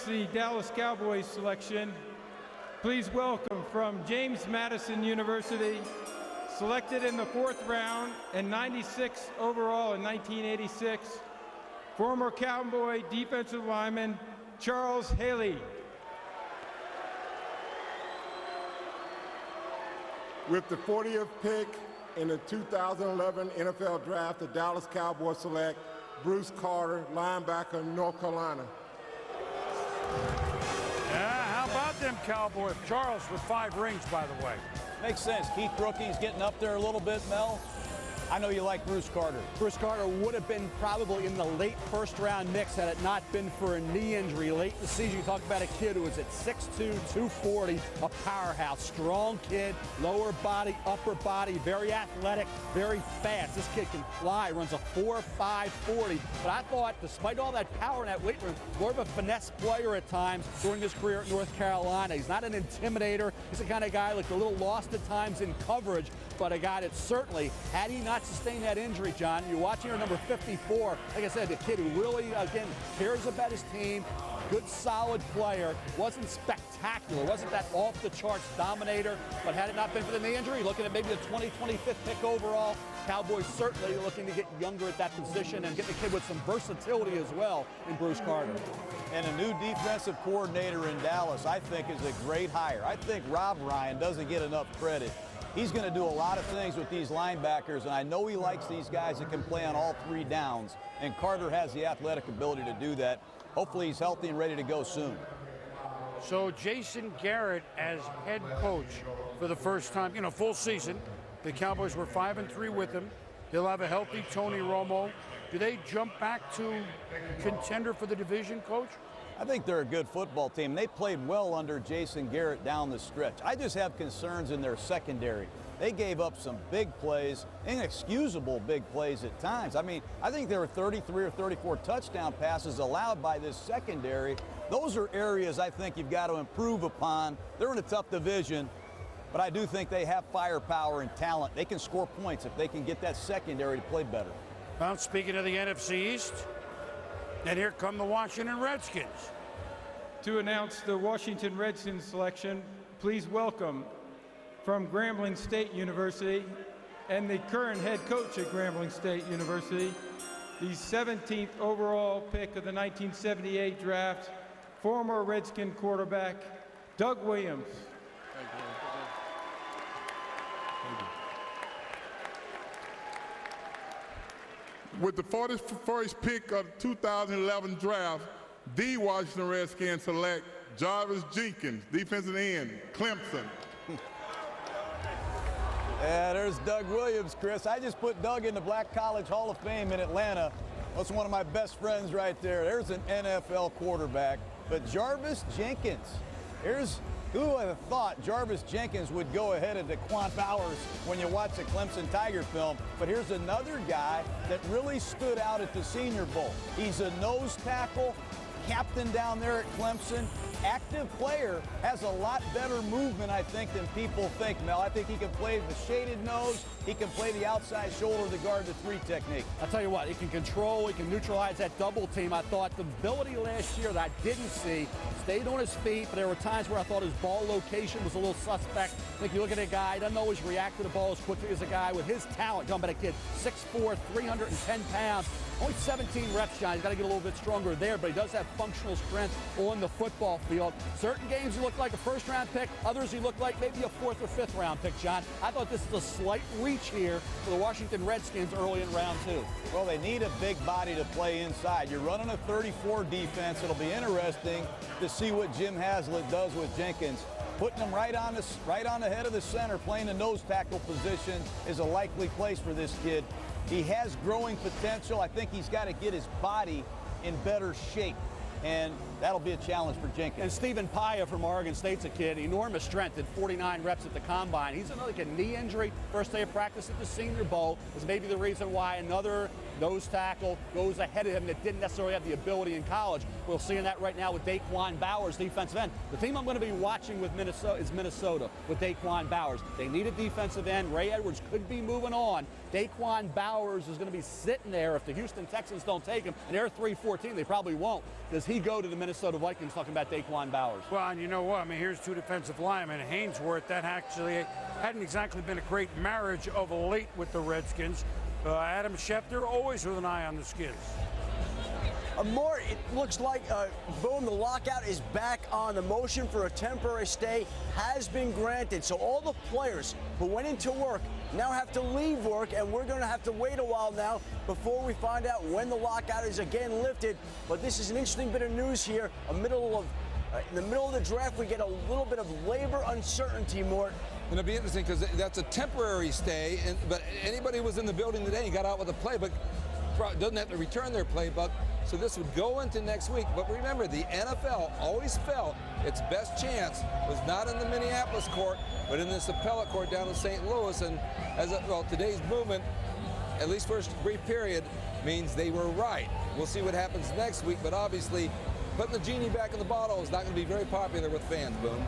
announce the Dallas Cowboys selection. Please welcome from James Madison University, selected in the 4th round and 96 overall in 1986, former Cowboy defensive lineman Charles Haley. With the 40th pick in the 2011 NFL Draft, the Dallas Cowboys select Bruce Carter, linebacker, North Carolina. Yeah, how about them Cowboys? Charles with 5 rings, by the way. Makes sense. Keith Brookie's getting up there a little bit, Mel. I know you like Bruce Carter. Bruce Carter would have been probably in the late 1st round mix had it not been for a knee injury. Late in the season, you talk about a kid who was at 6'2", 240, a powerhouse, strong kid, lower body, upper body, very athletic, very fast. This kid can fly, runs a 4.5 40. But I thought, despite all that power in that weight room, more of a finesse player at times during his career at North Carolina. He's not an intimidator. He's the kind of guy like a little lost at times in coverage, but a guy that certainly, had he not sustained that injury, John, you're watching here number 54. Like I said, the kid who really, again, cares about his team, good, solid player, wasn't spectacular, wasn't that off-the-charts dominator, but had it not been for the knee injury, looking at maybe the 25th pick overall, Cowboys certainly looking to get younger at that position and get the kid with some versatility as well in Bruce Carter. And a new defensive coordinator in Dallas, I think, is a great hire. I think Rob Ryan doesn't get enough credit. He's going to do a lot of things with these linebackers, and I know he likes these guys that can play on all 3 downs, and Carter has the athletic ability to do that. Hopefully he's healthy and ready to go soon. So Jason Garrett as head coach for the first time, full season. The Cowboys were 5-3 with him. He'll have a healthy Tony Romo. Do they jump back to contender for the division, Coach? I think they're a good football team. They played well under Jason Garrett down the stretch. I just have concerns in their secondary. They gave up some big plays, inexcusable big plays at times. I mean, I think there were 33 or 34 touchdown passes allowed by this secondary. Those are areas I think you've got to improve upon. They're in a tough division, but I do think they have firepower and talent. They can score points if they can get that secondary to play better. Well, speaking of the NFC East, and here come the Washington Redskins. To announce the Washington Redskins selection, please welcome from Grambling State University and the current head coach at Grambling State University, the 17th overall pick of the 1978 draft, former Redskin quarterback Doug Williams. With the 41st pick of the 2011 draft, the Washington Redskins select Jarvis Jenkins, defensive end, Clemson. Yeah, there's Doug Williams, Chris. I just put Doug in the Black College Hall of Fame in Atlanta. That's one of my best friends right there. There's an NFL quarterback. But Jarvis Jenkins, who would have thought Jarvis Jenkins would go ahead of DeQuan Bowers when you watch the Clemson Tiger film? But here's another guy that really stood out at the Senior Bowl. He's a nose tackle, captain down there at Clemson, active player, has a lot better movement, I think, than people think, Mel. I think he can play the shaded nose, he can play the outside shoulder to guard the 3 technique. I'll tell you what, he can control, he can neutralize that double team. I thought the ability last year that I didn't see, stayed on his feet, but there were times where I thought his ball location was a little suspect. I think you look at a guy, he doesn't always react to the ball as quickly as a guy with his talent. Talking about a kid, 6'4", 310 pounds, only 17 reps, John. He's got to get a little bit stronger there, but he does have functional strength on the football field. Certain games he looked like a first-round pick. Others he looked like maybe a 4th or 5th round pick, John. I thought this is a slight reach here for the Washington Redskins early in round 2. Well, they need a big body to play inside. You're running a 34 defense. It'll be interesting to see what Jim Haslett does with Jenkins. Putting him right on the head of the center, playing the nose tackle position is a likely place for this kid. He has growing potential. I think he's got to get his body in better shape, and that'll be a challenge for Jenkins. And Stephen Paya from Oregon State's a kid, enormous strength at 49 reps at the combine. He's another kid, knee injury, first day of practice at the Senior Bowl is maybe the reason why another nose tackle, goes ahead of him that didn't necessarily have the ability in college. We're seeing that right now with Daquan Bowers, defensive end. The team I'm going to be watching with Minnesota is Minnesota with Daquan Bowers. They need a defensive end. Ray Edwards could be moving on. Daquan Bowers is going to be sitting there if the Houston Texans don't take him, and they're 3-14. They probably won't. Does he go to the Minnesota Vikings, talking about Daquan Bowers? Well, and you know what? I mean, here's two defensive linemen. Hainsworth, that actually hadn't exactly been a great marriage of late with the Redskins. Adam Schefter, always with an eye on the Skins. It looks like, boom, the lockout is back on. The motion for a temporary stay has been granted. So all the players who went into work now have to leave work, and we're going to have to wait a while now before we find out when the lockout is again lifted. But this is an interesting bit of news here. In the middle of the draft, we get a little bit of labor uncertainty, Mort. It'll be interesting because that's a temporary stay, but anybody who was in the building today and got out with a playbook doesn't have to return their playbook. So this would go into next week. But remember, the NFL always felt its best chance was not in the Minneapolis court, but in this appellate court down in St. Louis. And today's movement, at least for a brief period, means they were right. We'll see what happens next week, but obviously putting the genie back in the bottle is not going to be very popular with fans, Boone.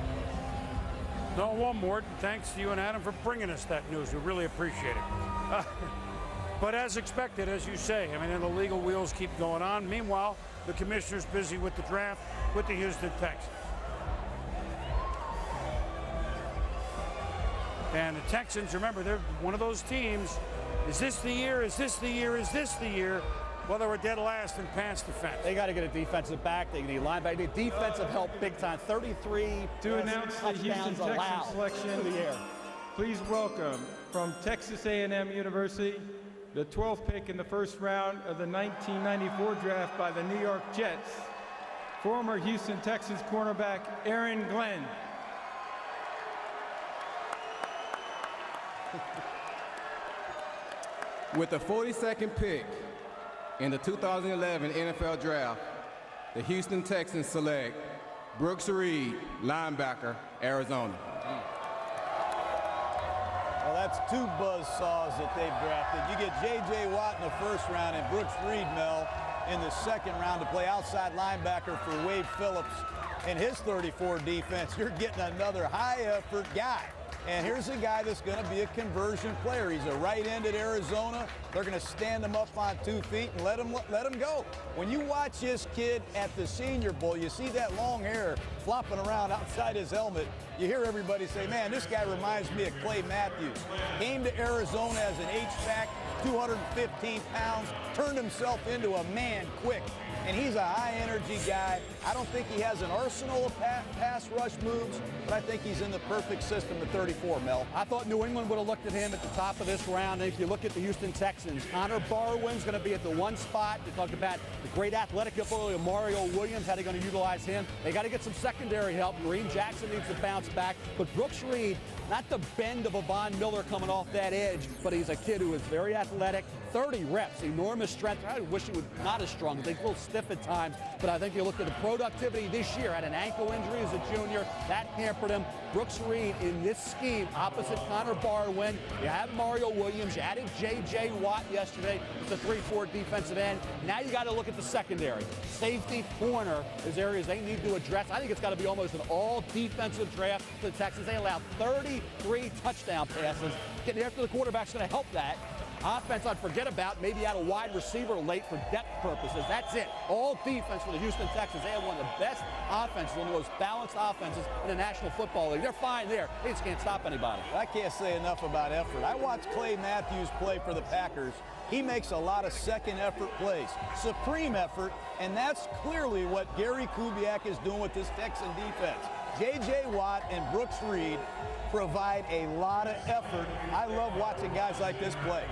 No, one more. Thanks to you and Adam for bringing us that news. We really appreciate it. But as expected, as you say, I mean, the legal wheels keep going on. Meanwhile, the commissioner's busy with the draft with the Houston Texans. And the Texans, remember, they're one of those teams. Is this the year? Is this the year? Is this the year? Well, they were dead last in pass defense. They got to get a defensive back. They need linebacker. They need defensive help big time. 33 to announce the Houston Texans selection for the air. Please welcome from Texas A&M University, the 12th pick in the first round of the 1994 draft by the New York Jets, former Houston Texans cornerback Aaron Glenn. With the 42nd pick in the 2011 NFL Draft, the Houston Texans select Brooks Reed, linebacker, Arizona. Well, that's two buzzsaws that they've drafted. You get J.J. Watt in the first round and Brooks Reed, Mel, in the second round to play outside linebacker for Wade Phillips in his 34 defense. You're getting another high-effort guy. And here's a guy that's going to be a conversion player. He's a right end at Arizona. They're going to stand him up on 2 feet and let him go. When you watch this kid at the Senior Bowl, you see that long hair flopping around outside his helmet. You hear everybody say, man, this guy reminds me of Clay Matthews. Came to Arizona as an H-back, 215 pounds, turned himself into a man quick. And he's a high-energy guy. I don't think he has an arsenal of pass rush moves, but I think he's in the perfect system at 34, Mel. I thought New England would have looked at him at the top of this round. And if you look at the Houston Texans, Connor Barwin's going to be at the one spot. They talked about the great athletic ability of Mario Williams. How are they going to utilize him? They got to get some secondary help. Marine Jackson needs to bounce back. But Brooks Reed, not the bend of a Von Miller coming off that edge, but he's a kid who is very athletic. 30 reps, enormous strength. I wish he was not as strong. I think a little stiff at times, but I think you look at the productivity this year. Had an ankle injury as a junior. That hampered him. Brooks Reed in this scheme opposite Connor Barwin. You have Mario Williams. You added J.J. Watt yesterday. It's a 3-4 defensive end. Now you got to look at the secondary. Safety, corner is areas they need to address. I think it's got to be almost an all-defensive draft for the Texans. They allowed 33 touchdown passes. Getting after the quarterback's going to help that. Offense, I'd forget about, maybe out a wide receiver late for depth purposes. That's it. All defense for the Houston Texans. They have one of the best offenses, one of the most balanced offenses in the National Football League. They're fine there. They just can't stop anybody. I can't say enough about effort. I watched Clay Matthews play for the Packers. He makes a lot of second effort plays, supreme effort, and that's clearly what Gary Kubiak is doing with this Texan defense. J.J. Watt and Brooks Reed provide a lot of effort. I love watching guys like this play.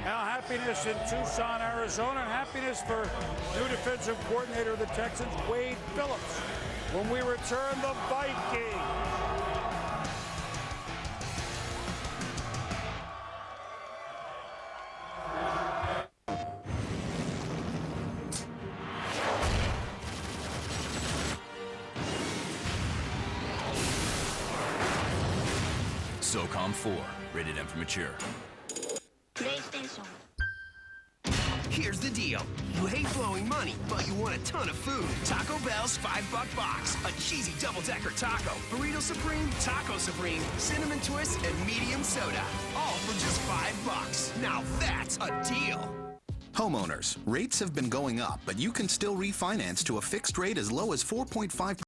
Now happiness in Tucson, Arizona, and happiness for new defensive coordinator of the Texans, Wade Phillips. When we return, the Vikings. SOCOM 4, rated M for mature. PlayStation. You hate blowing money, but you want a ton of food. Taco Bell's $5 box. A cheesy double-decker taco, burrito supreme, taco supreme, cinnamon twist, and medium soda. All for just $5. Now that's a deal. Homeowners, rates have been going up, but you can still refinance to a fixed rate as low as 4.5%.